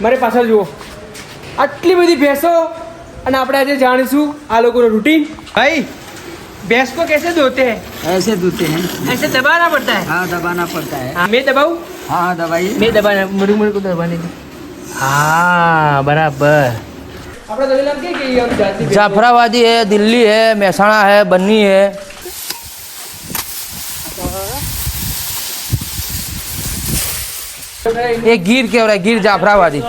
મારે પાછળ જુઓ, આટલી બધી ભેંસો અને આપણે આજે જાણીશું આ લોકોનું રૂટીન। ભાઈ भैंस को कैसे धोते हैं? ऐसे धोते हैं। ऐसे दबाना पड़ता है? हाँ दबाना पड़ता है। हाँ, मैं दबाऊँ? हाँ हाँ दबाइए। मैं दबाना मुड़ी मुड़ी को दबाने की। हाँ बराबर। अपना तो नाम क्या है? हम जाति जाफराबादी है, दिल्ली है, महसाणा है, बन्नी है। ये गिर के है, गिर जाफराबादी।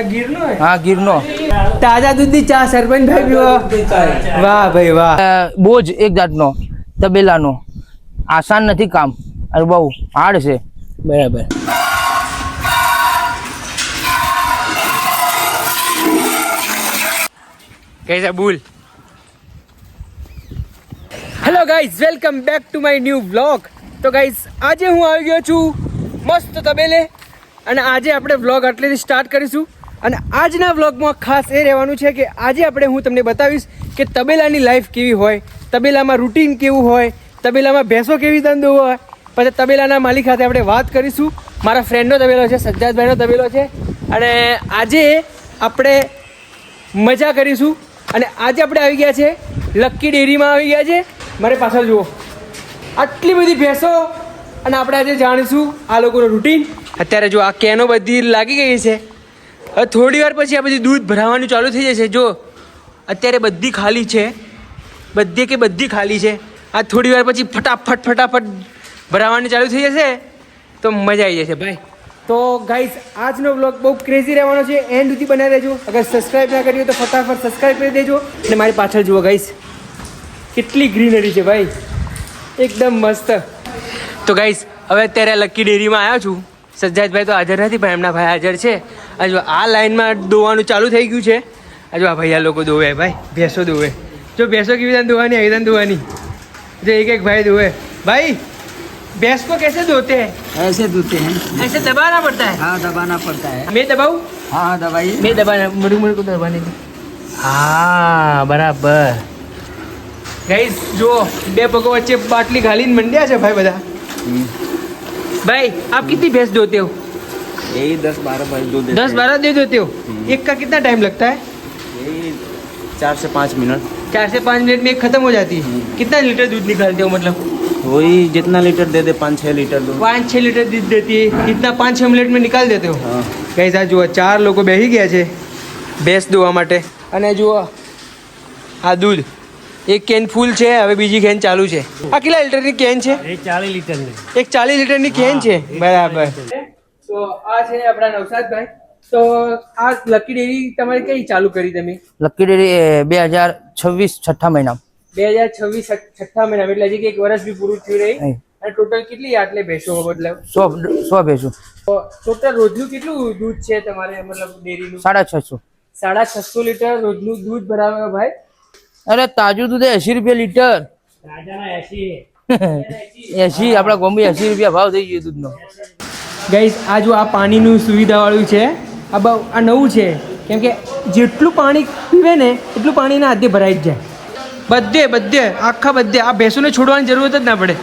गिर नो है? हाँ गिर नो। ताजा दूध चा सरपंच भाई पीवा। वाह भाई वाह। बोझ एक जात नो तबेला नो आसान नहीं काम और बहु हार्ड से बराबर। कैसा बोल? Hello guys, welcome back to my new vlog. तो गाइस આજે હું આવી ગયો છું મસ્ત તબેલે અને આજે આપણે વ્લોગ આટલેથી સ્ટાર્ટ કરીશું અને આજના વ્લોગમાં ખાસ એ રહેવાનું છે કે આજે હું તમને બતાવીશ કે તબેલાની લાઈફ કેવી હોય, તબેલામાં રૂટીન કેવું હોય, તબેલામાં ભેંસો કેવી ધંધો હોય, પછી તબેલાના માલિક સાથે આપણે વાત કરીશું। મારા ફ્રેન્ડનો તબેલો છે, સજ્જાદભાઈનો તબેલો છે અને આજે આપણે મજા કરીશું। અને આજે આપણે આવી ગયા છે લક્કી ડેરીમાં આવી ગયા છે। મારે પાછળ જુઓ, આટલી બધી ભેંસો અને આપણે આજે જાણીશું આ લોકોનું રૂટીન। અત્યારે જો આ કેનો બધી લાગી ગઈ છે, હવે થોડી વાર પછી આ બધી દૂધ ભરાવાનું ચાલુ થઈ જશે। જો અત્યારે બધી ખાલી છે, બધી ખાલી છે। આ થોડી વાર પછી ફટાફટ ભરાવાની ચાલુ થઈ જશે તો મજા આવી જશે ભાઈ। તો ગાઈસ આજનો વ્લોગ બહુ ક્રેઝી રહેવાનો છે, એન્ડ સુધી બનાવી દેજો। અગર સબસ્ક્રાઈબ ના કરી હોય તો ફટાફટ સબસ્ક્રાઈબ કરી દેજો। અને મારી પાછળ જુઓ ગાઈસ, કેટલી ગ્રીનરી છે ભાઈ, એકદમ મસ્ત। તો ગાઈસ હવે અત્યારે લક્કી ડેરીમાં આવ્યો છું। સજ્જાદભાઈ તો હાજર નથી પણ એમના ભાઈ હાજર છે। આ જો આ લાઈનમાં દોવાનું ચાલુ થઈ ગયું છે। આ જો આ ભાઈ આ લોકો દોવે ભાઈ, ભેંસો દોવે। જો ભેંસો કેવી રીતે દોવાની, આવી રીતે દોવાની, જો એક ભાઈ દોવે। ભાઈ भैंस को कैसे धोते हैं? ऐसे धोते हैं। ऐसे दबाना पड़ता है? हाँ दबाना पड़ता है। मैं दबाऊँ? हाँ हाँ दबाइए। मैं दबाना मुड़ी मुड़ी को दबाने की। हाँ बराबर। गाइस जो બે પગો વચ્ચે બાટલી ઘાલીને મંડ્યા છે ભાઈ બધા। भाई आप कितनी भैंस धोते हो? यही 10-12 भैंस दूध देते हैं। 10-12 दे देते हो? एक का कितना टाइम लगता है? यही 4 से 5 मिनट। 4 से 5 मिनट में एक खत्म हो जाती है। कितना लीटर दूध निकालते हो? मतलब वही जितना लीटर दे दे, 5-6 लीटर दूध। 5-6 लीटर दूध देती है। इतना 5-6 मिनट में निकाल देते हो? हाँ। गाइस આ જુઓ 4 લોકો બેસી ગયા છે ભેંસ દોવા માટે અને જુઓ આ દૂધ એક કેન ફૂલ છે, હવે બીજી કેન ચાલુ છે। આ કેટલા લીટરની કેન છે? એક 40 લીટરની। એક 40 લીટરની કેન છે, બરાબર। તો આ છે આપણા નવસાદભાઈ। તો આ લકી ડેરી તમારે કઈ ચાલુ કરી તમે? लक्की डेरी 2026 छठा महीना 2026 છઠ્ઠા મહિના, એટલે હજી એક વર્ષ બી પૂરું થયું નહીં। અને ટોટલ કેટલી આટલે ભેંસો મતલબ 100 भैंसू ટોટલ રોજનું કેટલું દૂધ છે તમારે મતલબ ડેરીનું? 650। 650 લીટર રોજનું દૂધ ભરાવે ભાઈ। अरे ताजू दूध 80 रुपया लीटर। રાજાના 80 80 આપણા ગોમ્બે 80 રૂપિયા ભાવ થઈ ગયો દૂધનો। ગાઈસ આ જો આ પાણીનું સુવિધાવાળું છે, આ બહુ આ નવું છે, કેમ કે જેટલું પાણી પીવે ને એટલું પાણીના હાથે ભરાઈ જ જાય। બધે આખા બધે આ ભેંસોને છોડવાની જરૂરત જ ના પડે।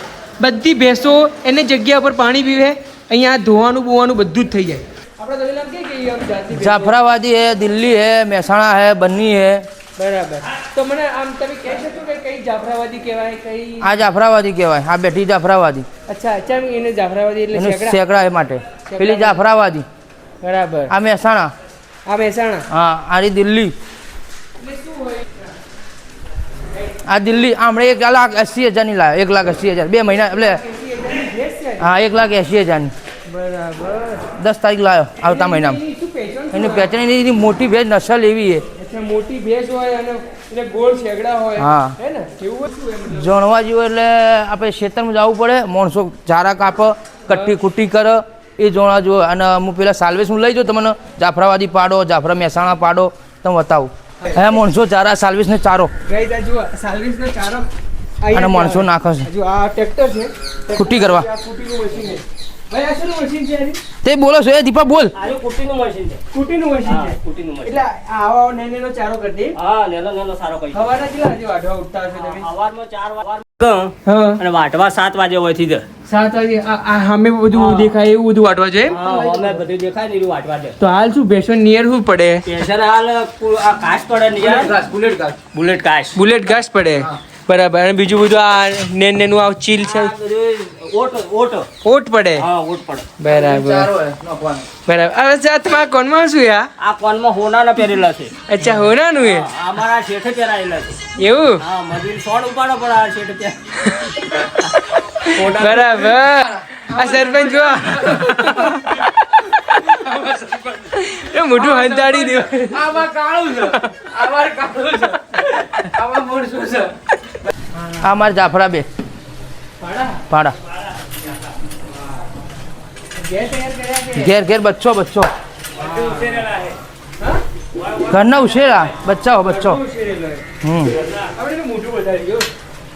બધી ભેંસો એની જગ્યા પર પાણી પીવે, અહીંયા ધોવાનું બોવાનું બધું જ થઈ જાય। આપણે તો નામ કે जाफराबादी है, दिल्ली है, महसाणा है, बन्नी है। બરાબર। તો મને આમ તમે કહી શકો કે કઈ જાફરાબાદી કહેવાય, કઈ? આ જાફરાબાદી કહેવાય, આ બેઠી જાફરાબાદી। અચ્છા અચ્છા, એને જાફરાબાદી એટલે એનું શેકડા? શેકડા એ માટે પેલી જાફરાબાદી, બરાબર। આ મહેસાણા, આ મહેસાણા, હા આરી દિલ્હી, આ દિલ્હી। આમણે 1,80,000 ની લાવ્યો, 1,80,000 2 મહિના એટલે હા 1,80,000 ની બરાબર। 10 તારીખ લાવ્યો આવતા મહિનામાં। એની શું પહેચાન? એની પેચણી એની મોટી ભેજ નસલ એવી છે, અચ્છા, મોટી ભેંસ હોય અને એટલે ગોળ છેગડા હોય, હા હે ને? એવું વસ્તુ એમ જોણવા જેવું એટલે આપણે ખેતરમાં જવું પડે, માણસો ચારા કાપે, કટ્ટી કુટ્ટી કરે, એ જોણવા જોવે। અને હું પેલા સાલ્વેસ હું લઈ જાઉં તમને, જાફરાબાદી પાડો, જાફરા મહેસાણા પાડો તમે બતાવું। હે માણસો ચારા સાલ્વેસ ને ચારો ગઈ તા જુઓ સાલ્વીસનો ચારો અને માણસો નાખે છે જો આ ટ્રેક્ટર છે, કુટ્ટી કરવા। આ કુટીનું મશીન છે ભાઈ। આ શેનું મશીન છે? તે બોલો છો એ દીપા બોલ। આનું કુટીનું મશીન છે। કુટીનું મશીન હા છે, કુટીનું મશીન। એટલે આવા નેનેનો ચારો કરી દે। હા નેનો સારો કહી। સવારના કેટલા વાગે વાઢવા ઉઠતા હશો તમે? સવારમાં 4 વાગે હા, અને વાટવા 7 વાગે હોયથી જ 7 વાગે આ સામે બધું દેખાય એવું બધું વાટવા જોઈએ એમ? હા અમે બધું દેખાય ને એવું વાટવા દે તો હાલ શું ભેંસો નિયર શું પડે? પેશન હાલ આ કાશ પડે ને યાર બુલેટ કાશ બુલેટ ઘાસ પડે બરાબર. અને બીજું બધું આ નેનું આ ચીલ છે આ બધું ઓટ ઓટ પડે હા ઓટ પડે બરાબર બરાબર. હવે સા તમારા કોનમાં શું યા? આ કોનમાં હોનાના પહેરેલા છે અચ્છા હોનાનું એ હા, અમારા શેઠે પહેરાયેલા છે એવું હા મજૂરી સોડ ઉપાડો પણ આ શેઠે ત્યાં બરાબર. આ સરપંચ જો એ મોટું હંતાડી દે. આ મારા જાફરા બે પાડા ઘેર બચ્ચો ઘરના ઉછેરા બચ્ચો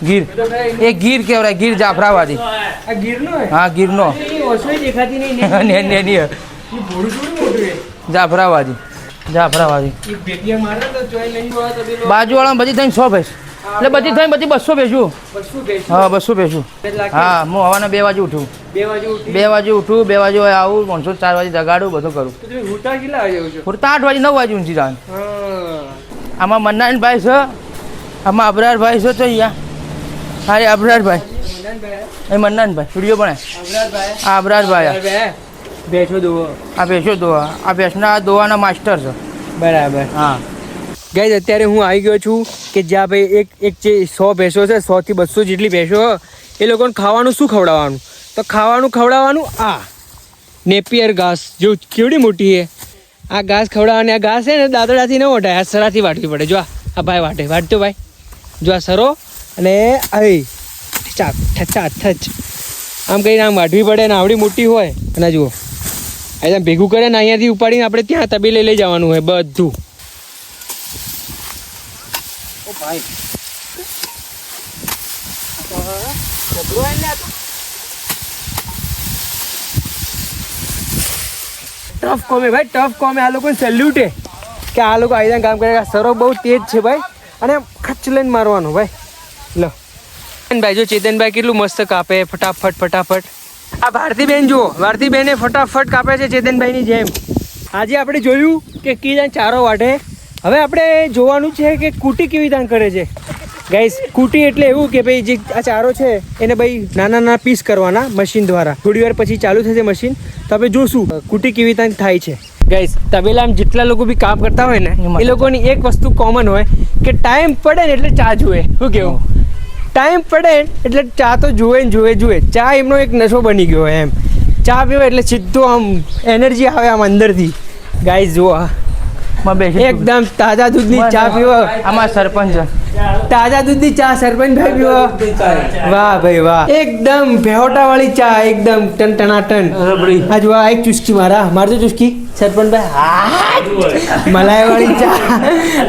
ગીર એ ગીર કેવરાય ગીર જાફરાવાદી આ ગીરનો હે? હા ગીરનો એ ઓછોય દેખાતી નહીં ને. નેની એ ભોળું થોડું મોટું હે. જાફરાવાદી એ ભેટિયા મારે તો જોઈ લઈને જોવા તો પેલો બાજુવાળા બધી થઈને 100 ભેંસ એટલે બધી થઈને બધી 200 ભેંસું બસ્સું ભેંસ. હા 200 ભેંસું હા હું હવાના 2 વાગે ઉઠું 2 વાગે ઉઠી 2 વાગે ઉઠું 2 વાગે આવું 4 વાગે જગાડું બધું કરું તો તમે ઉઠા કેટલા વાગે આવો છો? ફૂરતા 8 વાગે 9 વાગે ઊંચી જવાનું હા. આમાં મન્નાનભાઈ છે આમાં અબરારભાઈ છે તો અહીંયા અરે અબરારભાઈ મદનભાઈ, એ મન્નાનભાઈ વિડીયો બનાય અબરારભાઈ, આ અબરારભાઈ અબરારભાઈ, ભેંસો દોવો. આ ભેંસો દોવા આ ભેંસના દોવાના માસ્ટર છે બરાબર. હા ગાઈઝ અત્યારે હું આવી ગયો છું કે જ્યાં ભાઈ એક જે 100 ભેંસો છે 100 થી 200 જેટલી ભેંસો એ લોકોને ખાવાનું શું ખવડાવવાનું? તો ખાવાનું ખવડાવવાનું આ નેપિયર ઘાસ જો કેવડી મોટી છે આ ઘાસ ખવડાવવાની. આ ઘાસ છે ને દાદડાથી ન વટાય આ સરાથી વાટવી પડે. જો આ ભાઈ વાટતો ભાઈ જો આ સરો અને અહીં ઠચા થચ આમ કરીને આમ વાટવી પડે ને આવડી મોટી હોય અને જુઓ અહીંયા ભેગું કરે ને અહીંયાથી ઉપાડીને આપણે ત્યાં તબેલે લઈ જવાનું હોય બધું. ઓ ભાઈ ટફ કોમ હે ભાઈ, ટફ કોમ હે. આ લોકોને સેલ્યુટ હે કે આ લોકો આયદાન કામ કરે. સરો બહુ તેજ છે ભાઈ અને ખચ લઈને મારવાનું ભાઈ. લો ભાઈ જો ચેતનભાઈ કેટલું મસ્ત કાપે ફટાફટ. આ ભારતીબેન જુઓ, ભારતીબેને ફટાફટ કાપે છે ચેતનભાઈની જેમ. આજે આપણે જોયું કે કીદાન ચારો વાટે. હવે આપણે જોવાનું છે કે કૂટી કેવી દાન કરે છે. ગાઈસ કૂટી એટલે એવું કે ભાઈ જે આ ચારો છે એને ભાઈ નાના પીસ કરવાના મશીન દ્વારા. થોડી વાર પછી ચાલુ થશે મશીન તો આપણે જોશું કૂટી કેવી રીતે થાય છે. ગાઈસ તબેલામાં જેટલા લોકો બી કામ કરતા હોય ને એ લોકોની એક વસ્તુ કોમન હોય કે ટાઈમ પડે ને એટલે ચા જુએ. શું કેવું? ટાઈમ પડે એટલે ચા તો જુએ. ચા એમનો એક નશો બની ગયો એમ. ચા પીવે એટલે સીધો આમ એનર્જી આવે આમ અંદરથી. ગાઈસ જુઓ એકદમ તાજા દૂધની ચા પીવો. આમાં સરપંચ તાજા દૂધની ચા સરપંચભાઈ પીવો. વાહ ભાઈ વાહ, એકદમ ભેહોટા વાળી ચા, એકદમ ટનાટન. આ જો આ એક ચુસ્કી મારજો ચુસ્કી સરપંચભાઈ. હા મલાઈ વાળી ચા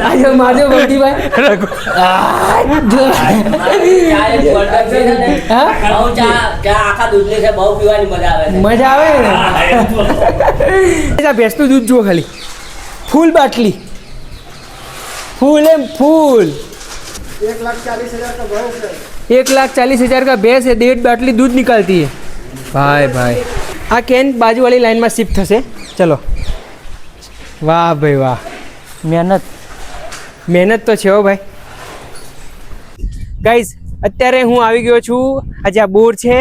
આજે મારજો ભક્તિભાઈ. મજા આવે ને. ભેંસનું દૂધ જુઓ ખાલી, फूल बाटली, फूल है फूल. 1,40,000 का भैंस है, 1.5 बाटली दूध निकालती है. भाई आ कैन बाजू वाली लाइन में शिफ्ट थશે. चलो वाह भाई वाह, મહેનત તો છે હો ભાઈ. ગાઈઝ અત્યારે હું આવી ગયો છું. આજે આ બોર છે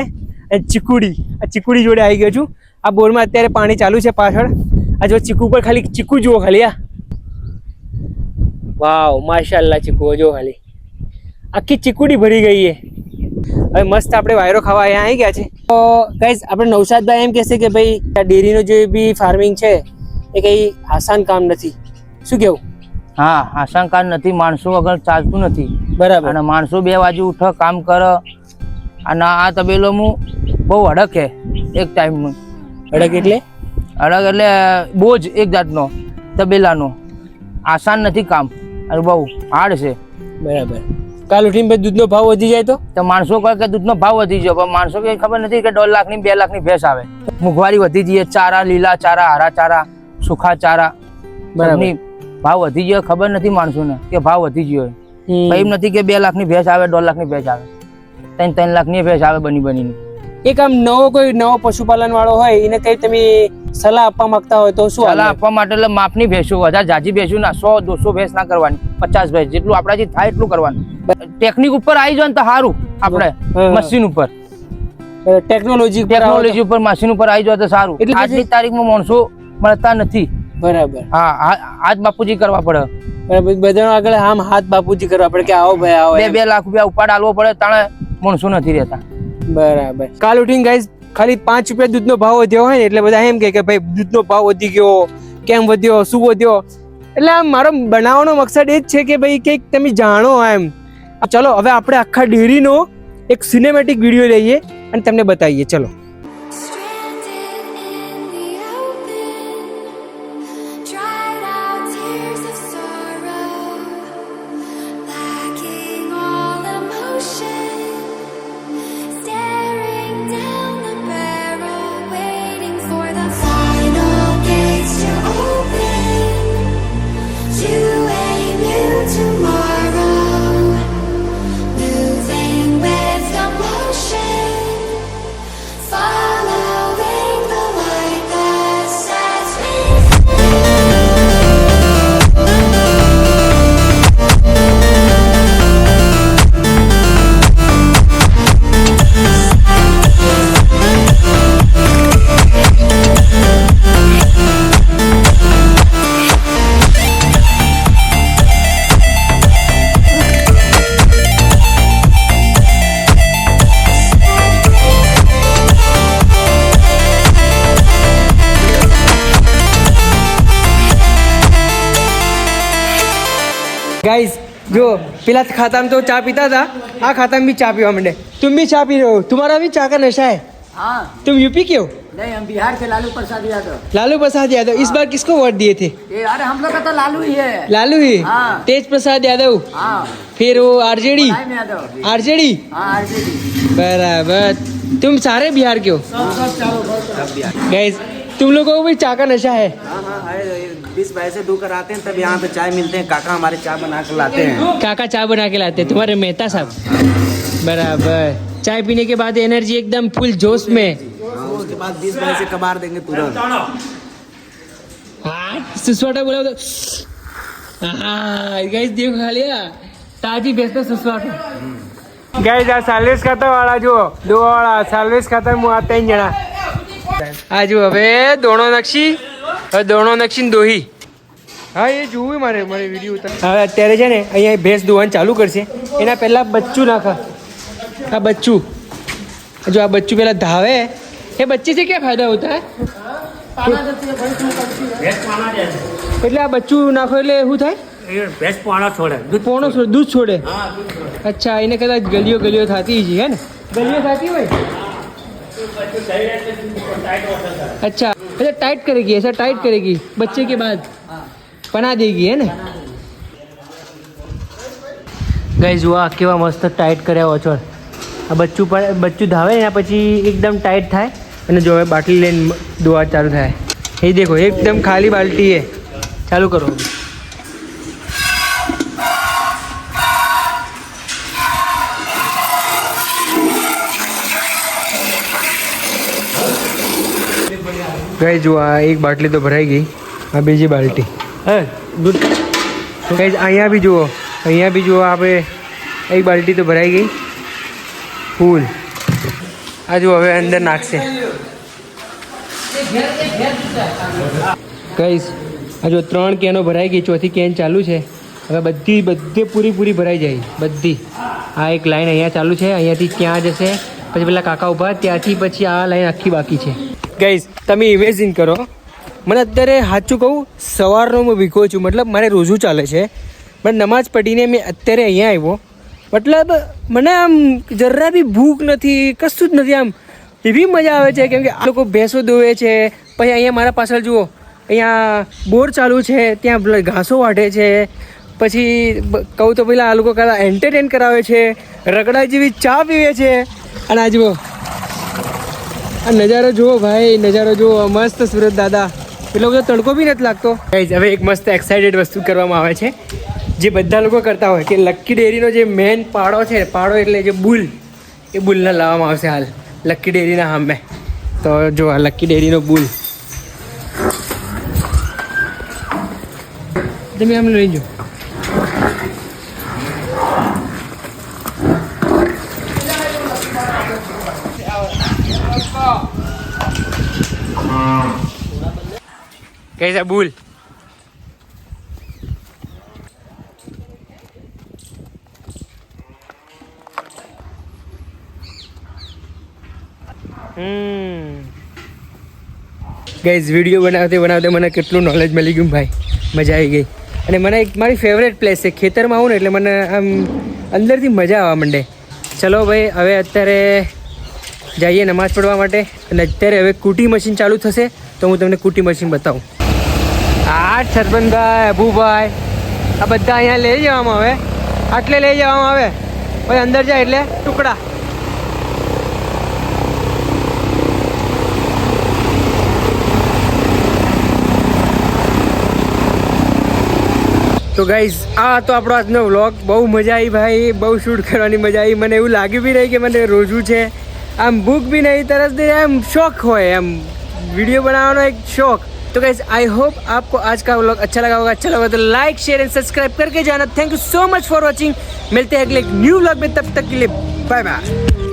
અને ચીકુડી જોડે આવી ગયો છું. આ બોરમાં અત્યારે પાણી ચાલુ છે પાછળ. આ જો ચીકુ પર ખાલી ચીકુ જુઓ ખાલી. આ વાવ માશાલ્લાહ ચીકુ જો ખાલી આખી ચીકુડી ભરી ગઈ છે. હવે મસ્ત આપણે વાયરો ખાવા અહીંયા આવી ગયા છે. તો ગાઈઝ આપણે નૌશાદભાઈ એમ કહેશે કે ભાઈ આ ડેરીનો જે બી ફાર્મિંગ છે એ કંઈ આસાન કામ નથી. શું કેવું? હા આસાન કામ નથી, માણસો વગર ચાલતું નથી. બરાબર. અને માણસો 2 વાગે ઉઠે કામ કરે. અને આ તબેલોમાં બહુ અડક હે એક ટાઈમનું. અડક એટલે બોજ એક જાતનો તબેલાનો. આસાન નથી કામ અને બહુ હાર્ડ છે. બરાબર. કાલ ઉઠીને પછી દૂધનો ભાવ વધી જાય તો માણસો કહે કે દૂધનો ભાવ વધી ગયો, પણ માણસો કે ખબર નથી કે 1.5 લાખની 2 લાખની ભેંસ આવે. મોંઘવારી વધી જઈએ, ચારા, લીલા ચારા, હરા ચારા, સુખા ચારા, બરાબર ભાવ વધી ગયો. ખબર નથી માણસોને કે ભાવ વધી ગયો. એમ નથી કે 2 લાખની ભેંસ આવે, 1.5 લાખની ભેંસ આવે, 3 લાખની ભેંસ આવે બની. એક આમ કોઈ નવો પશુપાલન વાળો હોય એને કઈ તમે સલાહ આપવા માંગતા હોય તો શું સલાહ આપવા માટે એટલે માપની ભેંસો વધારે જાજી ભેંસો ના 100-200 ભેંસ ના કરવાની, 50 ભેંસ જેટલું આપણાથી થાય એટલું કરવાનું. ટેકનિક ઉપર આવી જાય ને તો સારું, આપણે મશીન ઉપર ટેકનોલોજી ઉપર મશીન ઉપર આવી જાય તો સારું. એટલે આજની તારીખમાં માણસો મળતા નથી. બરાબર. હા, હાથ બાપુજી કરવા પડે. બરાબર, બધા આગળ આમ હાથ બાપુજી કરવા પડે કે આવો ભાઈ આવો. 2 લાખ રૂપિયા ઉપાડ આલવો પડે તાણે માણસો નથી રહેતા. બરાબર. કાલ ઉઠીને ગાઈસ ખાલી 5 રૂપિયા દૂધનો ભાવ વધ્યો હોય ને એટલે બધા એમ કે ભાઈ દૂધનો ભાવ વધી ગયો, કેમ વધ્યો, શું વધ્યો. એટલે આમ મારો બનાવવાનો મકસદ એ જ છે કે ભાઈ કંઈક તમે જાણો એમ. ચલો હવે આપણે આખા ડેરીનો એક સિનેમેટિક વિડીયો લઈએ અને તમને બતાવીએ. ચલો. गाइस जो पिला खाता में तो चाय पीता था, आ खाता में भी चाय पीवा मंडे. तुम भी चाय पी रहे हो, तुम्हारा भी चाय का नशा है? हाँ. तुम यूपी के हो? नहीं, हम बिहार के लालू प्रसाद यादव. लालू प्रसाद यादव. इस बार किसको वोट दिए थे? ये अरे हम लोग का तो लालू ही है. लालू ही? हाँ. तेज प्रसाद यादव. हाँ. फिर वो आरजेडी. यादव. आरजेडी. हाँ, आरजेडी. बराबर. तुम सारे बिहार के हो? गाइस तुम लोगों को भी चाय का नशा है? हाँ हाँ है, 20 पैसे दूकर आते हैं तब यहाँ पे चाय मिलते हैं. काका हमारे चाय बना कर लाते हैं. काका चाय बना के लाते हैं तुम्हारे मेहता साहब. बराबर. चाय पीने के बाद एनर्जी एकदम फुल जोश में. हाँ, उसके बाद 20 पैसे कबार देंगे तुरंत. हाँ सुसवाटा बोला तो हाँ गाइस देखो खाली ताजी भैंस में सुसवाटा. गाइस आ सालवेस खाता वाला जो दो वाला सालवेस खाता में आते हैं जना. આ જો હવે દોણો નક્ષી, હવે દોણો નક્ષી દોહી. હા એ જોવું મારે વિડીયો ઉતાર. હવે અત્યારે છે ને અહીંયા ભેંસ દોવાનું ચાલુ કરશે. એના પહેલા બચ્ચું નાખા. આ બચ્ચું જો આ બચ્ચું પહેલા ધાવે. એ બચ્ચે से क्या फायदा होता है? એટલે આ બચ્ચું નાખો એટલે શું થાય? ભેંસ પોણો છોડે, દૂધ છોડે. અચ્છા એને કદાચ ગલીઓ થતી જ હે ને? ગલીઓ થતી હોય. अच्छा अच्छा टाइट करेगी, ऐसा टाइट करेगी बच्चे के बाद पना देगी है ने. गाइस જો આ કેવા મસ્ત ટાઈટ કર્યા ઓછળ. આ બચ્ચું ધાવે એના પછી એકદમ ટાઈટ થાય અને જો હવે બાટલી લઈને દોવા ચાલુ થાય. એ દેખો એકદમ ખાલી બાલ્ટી है. ચાલુ કરો. गाइस जो आ एक बाटली तो भराई गई. आ बीजी बाल्टी है दूध. गाइस અહીંયા भी જુઓ આપણે એક બાલ્ટી તો ભરાઈ ગઈ ફૂલ. આ જો હવે અંદર નાખશે. ગાइस આ જો 3 કેનો ભરાઈ ગઈ, ચોથી કેન ચાલુ છે. હવે બધે પૂરી ભરાઈ જાય બધી. આ એક લાઈન અહીંયા ચાલુ છે, અહીંયાથી ત્યાં જશે, પછી પેલા કાકા ઊભા ત્યાંથી પછી આ લાઈન આખી બાકી છે. ગાઈઝ તમે ઇમેજિન કરો, મને અત્યારે સાચું કહું સવારનો હું વીખો છું. મતલબ મારે રોજું ચાલે છે, પણ નમાઝ પઢીને મેં અત્યારે અહીંયા આવ્યો. મતલબ મને આમ જરા બી ભૂખ નથી, કશું જ નથી. આમ એવી મજા આવે છે કેમ કે આ લોકો ભેંસો દોવે છે. પછી અહીંયા મારા પાછળ જુઓ, અહીંયા બોર ચાલુ છે, ત્યાં ઘાસો વાઢે છે. પછી કહું તો પેલા આ લોકો એન્ટરટેન કરાવે છે, રગડા જેવી ચા પીવે છે. અને આ જુઓ આ નજારો જુઓ ભાઈ, નજારો જુઓ મસ્ત. સુરત દાદા એટલો બધો તડકો બી નથી લાગતો. હવે એક મસ્ત એક્સાઇટેડ વસ્તુ કરવામાં આવે છે જે બધા લોકો કરતા હોય કે લક્કી ડેરીનો જે મેન પાડો છે, પાડો એટલે જે બુલ, એ બુલને લાવવામાં આવશે હાલ. લક્કી ડેરીના સામે. તો જો આ લક્કી ડેરીનો બુલ તમે આમ લઈ જાઓ. कैसा बुल ગાઈઝ વિડીયો બનાવતે મને કેટલું નોલેજ મળી ગયું ભાઈ, મજા આવી ગઈ. અને મને એક મારી ફેવરેટ પ્લેસ છે, ખેતરમાં આવું ને એટલે મને આમ અંદરથી મજા આવવા માંડે. ચલો ભાઈ હવે અત્યારે જઈએ નમાઝ પડવા માટે. અને અત્યારે હવે કુટી મશીન ચાલુ થશે તો હું તમને કુટી મશીન બતાવું. આ સરપંચભાઈ, અભુભાઈ આ બધા અહીંયા લઈ જવામાં આવે, આટલે લઈ જવામાં આવે, પછી અંદર જાય એટલે ટુકડા. તો ગાઈઝ આ તો આપણો આજનો વ્લોગ. બહુ મજા આવી ભાઈ, બહુ શૂટ કરવાની મજા આવી. મને એવું લાગ્યું બી નહીં કે મને રોજવું છે. આમ ભૂખ બી નહીં, તરસ બી નહીં, એમ શોખ હોય, એમ वीडियो बनाना एक शौक. तो गाइस आई होप आपको आज का व्लॉग अच्छा लगा होगा. अच्छा लगा तो लाइक शेयर एंड सब्सक्राइब करके जाना. Thank you so much for watching. मिलते हैं अगले न्यू व्लॉग में, तब तक के लिए बाय बाय.